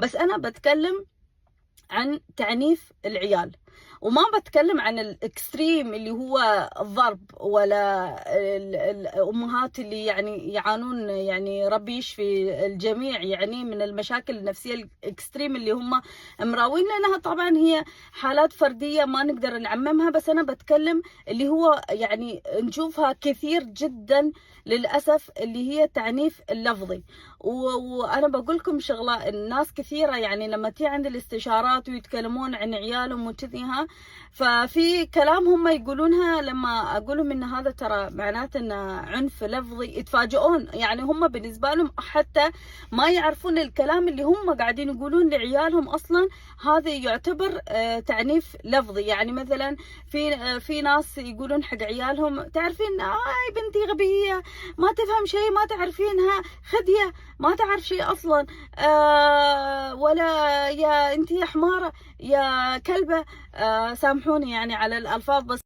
بس أنا بتكلم عن تعنيف العيال، وما بتكلم عن الاكستريم اللي هو الضرب، ولا الامهات اللي يعني يعانون، يعني ربي يشفي الجميع يعني من المشاكل النفسيه الاكستريم اللي هم مراوين، لانها طبعا هي حالات فرديه ما نقدر نعممها. بس انا بتكلم اللي هو يعني نشوفها كثير جدا للاسف، اللي هي التعنيف اللفظي. وانا بقول لكم شغله، الناس كثيره يعني لما تيجي عند الاستشارات ويتكلمون عن عيالهم وكذيها، ففي كلام هم يقولونها لما اقول لهم ان هذا ترى معناته انه عنف لفظي، يتفاجئون. يعني هم بالنسبه لهم حتى ما يعرفون الكلام اللي هم قاعدين يقولون لعيالهم اصلا هذا يعتبر تعنيف لفظي. يعني مثلا في ناس يقولون حق عيالهم، تعرفين هاي بنتي غبيه، ما تفهم شيء، ما تعرفينها خديه، ما تعرف شيء اصلا، ولا يا انتي يا حماره يا كلبه. سامحوني يعني على الالفاظ، بس